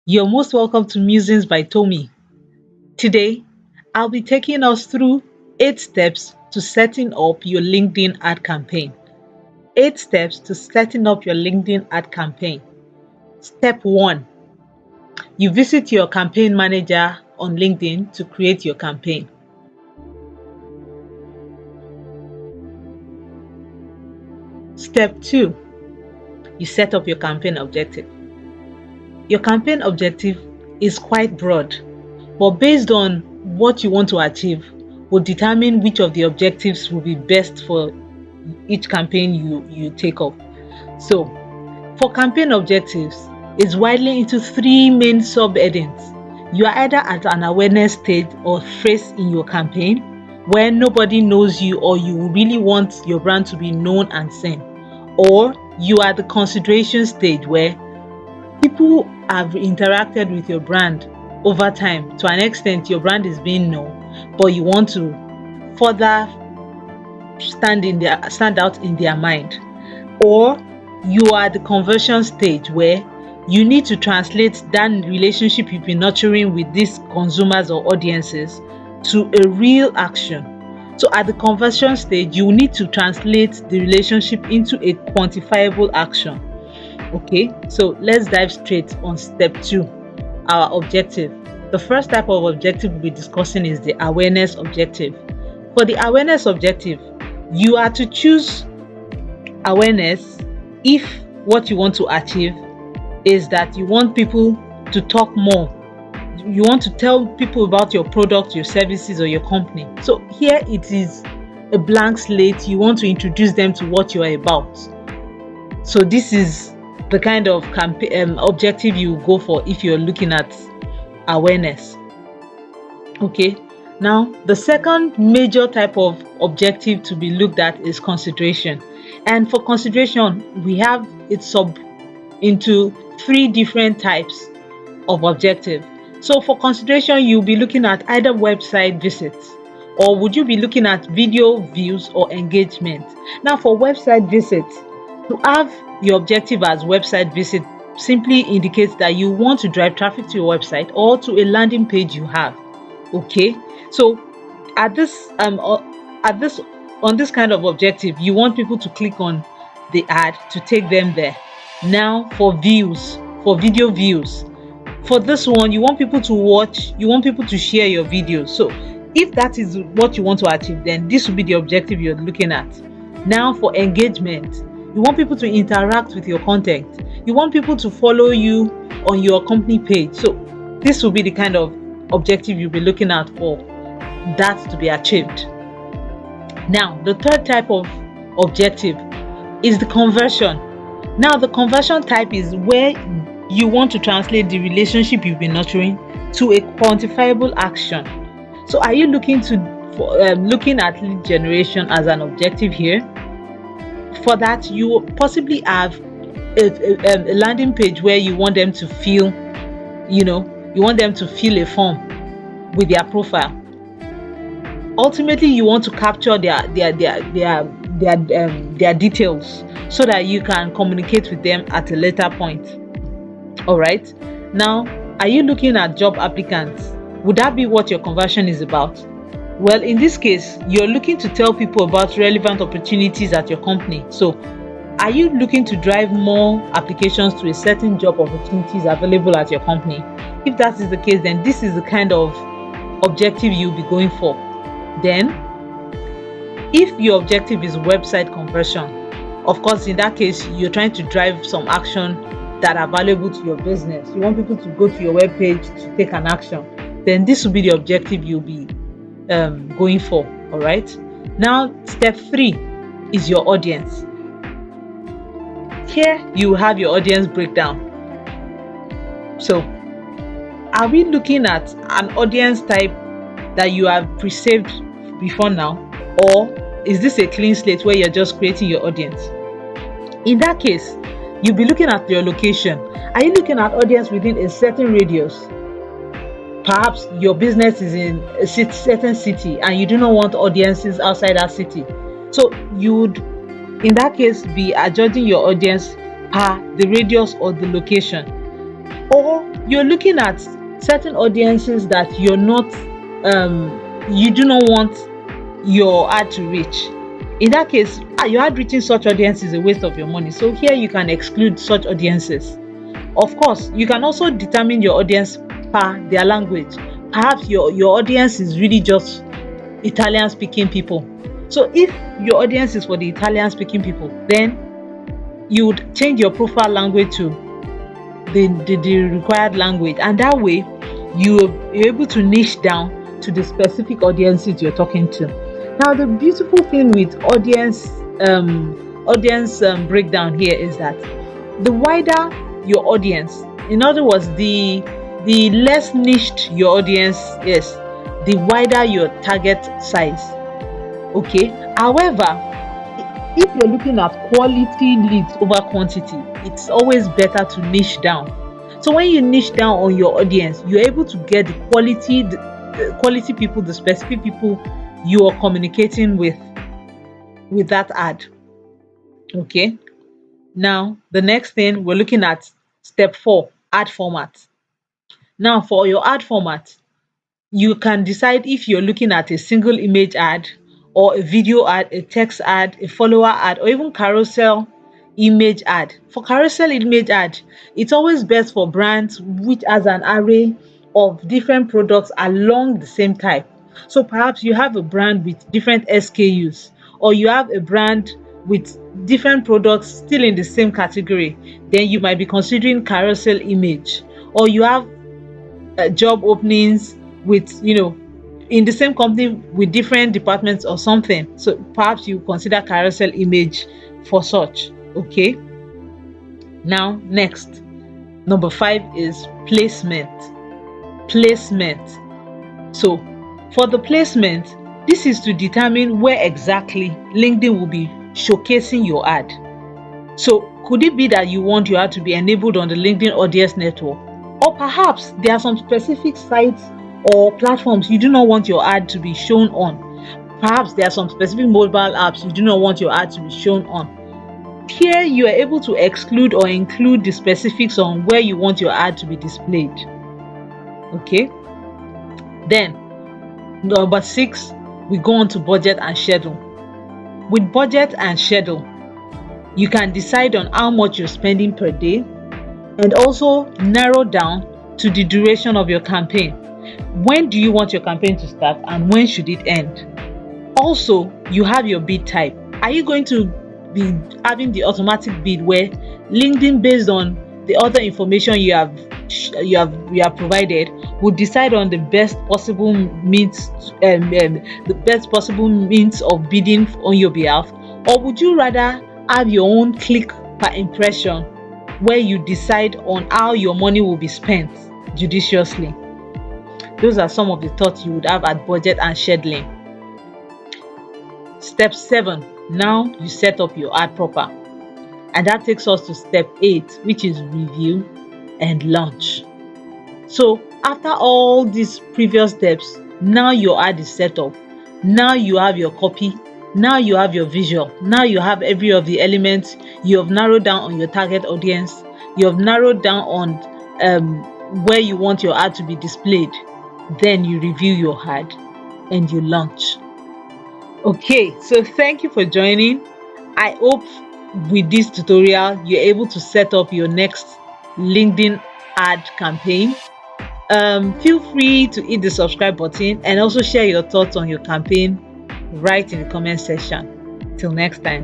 You're most welcome to Musings by Tomi. Today, I'll be taking us through 8 steps to setting up your LinkedIn ad campaign. 8 steps to setting up your LinkedIn ad campaign. Step 1, you visit your campaign manager on LinkedIn to create your campaign. Step 2, you set up your campaign objective. Your campaign objective is quite broad, but based on what you want to achieve will determine which of the objectives will be best for each campaign you take up. So, for campaign objectives, it's widely into three main sub-headings. You are either at an awareness stage or phase in your campaign where nobody knows you or you really want your brand to be known and seen, or you are at the consideration stage where people have interacted with your brand over time. To an extent, your brand is being known, but you want to further stand out in their mind. Or you are at the conversion stage where you need to translate that relationship you've been nurturing with these consumers or audiences to a real action. So at the conversion stage, you need to translate the relationship into a quantifiable action. Okay, so let's dive straight on step 2, our objective. The first type of objective we'll be discussing is the awareness objective. For the awareness objective, you are to choose awareness if what you want to achieve is that you want people to talk more. You want to tell people about your product, your services, or your company. So here it is a blank slate. You want to introduce them to what you are about. So this is the kind of objective you go for if you're looking at awareness. Okay. Now, the second major type of objective to be looked at is consideration. And for consideration, we have it sub into three different types of objective. So for consideration, you'll be looking at either website visits or would you be looking at video views or engagement. Now for website visits, to have your objective as website visit simply indicates that you want to drive traffic to your website or to a landing page you have. Okay, so at this at this on this kind of objective, you want people to click on the ad to take them there. Now for views, for video views, for this one you want people to watch, you want people to share your videos. So if that is what you want to achieve, then this will be the objective you're looking at. Now for engagement, you want people to interact with your content, you want people to follow you on your company page. So this will be the kind of objective you'll be looking at for that to be achieved. Now the third type of objective is the conversion. Now the conversion type is where you want to translate the relationship you've been nurturing to a quantifiable action. So are you looking at lead generation as an objective here? For that, you possibly have a landing page where you want them to fill, you want them to fill a form with their profile. Ultimately, you want to capture their details so that you can communicate with them at a later point. All right. Now, are you looking at job applicants? Would that be what your conversion is about? Well, in this case, you're looking to tell people about relevant opportunities at your company. So, are you looking to drive more applications to a certain job opportunities available at your company? If that is the case, then this is the kind of objective you'll be going for. Then, if your objective is website conversion, of course, in that case, you're trying to drive some action that are valuable to your business. You want people to go to your webpage to take an action. Then this will be the objective you'll be going for. All right. Now, step 3 is your audience. Here you have your audience breakdown. So, are we looking at an audience type that you have pre-saved before now, or is this a clean slate where you're just creating your audience? In that case, you'll be looking at your location. Are you looking at audience within a certain radius? Perhaps your business is in a certain city and you do not want audiences outside that city. So you would, in that case, be adjusting your audience per the radius or the location. Or you're looking at certain audiences that you do not want your ad to reach. In that case, your ad reaching such audience is a waste of your money. So here you can exclude such audiences. Of course, you can also determine your audience per their language. Perhaps your audience is really just Italian speaking people. So if your audience is for the Italian speaking people, then you would change your profile language to the required language, and that way you're able to niche down to the specific audiences you're talking to. Now, the beautiful thing with audience breakdown here is that the wider your audience, in other words, the less niched your audience is, the wider your target size. Okay. However, if you're looking at quality leads over quantity, it's always better to niche down. So when you niche down on your audience, you're able to get the quality people, the specific people you are communicating with that ad. Okay. Now, the next thing we're looking at, step 4, ad format. Now, for your ad format, you can decide if you're looking at a single image ad or a video ad, a text ad, a follower ad, or even carousel image ad. For carousel image ad, it's always best for brands which has an array of different products along the same type. So perhaps you have a brand with different SKUs, or you have a brand with different products still in the same category, then you might be considering carousel image. Or you have job openings with, in the same company with different departments or something, so perhaps you consider carousel image for such. Okay. Now, next, number 5 is placement. So for the placement, this is to determine where exactly LinkedIn will be showcasing your ad. So could it be that you want your ad to be enabled on the LinkedIn audience network? Or perhaps there are some specific sites or platforms you do not want your ad to be shown on. Perhaps there are some specific mobile apps you do not want your ad to be shown on. Here you are able to exclude or include the specifics on where you want your ad to be displayed. Okay. Then number 6, we go on to budget and schedule. With budget and schedule, you can decide on how much you're spending per day and also narrow down to the duration of your campaign. When do you want your campaign to start and when should it end? Also, you have your bid type. Are you going to be having the automatic bid where LinkedIn, based on the other information you have provided, will decide on the best possible means of bidding on your behalf? Or would you rather have your own click per impression where you decide on how your money will be spent judiciously? Those are some of the thoughts you would have at budget and scheduling. Step 7, now you set up your ad proper. And that takes us to step 8, which is review and launch. So after all these previous steps, now your ad is set up. Now you have your copy. Now you have your visual. Now you have every of the elements. You have narrowed down on your target audience. You have narrowed down on where you want your ad to be displayed. Then you review your ad and you launch. Okay, so thank you for joining. I hope with this tutorial you're able to set up your next LinkedIn ad campaign. Feel free to hit the subscribe button and also share your thoughts on your campaign right in the comment section. Till next time.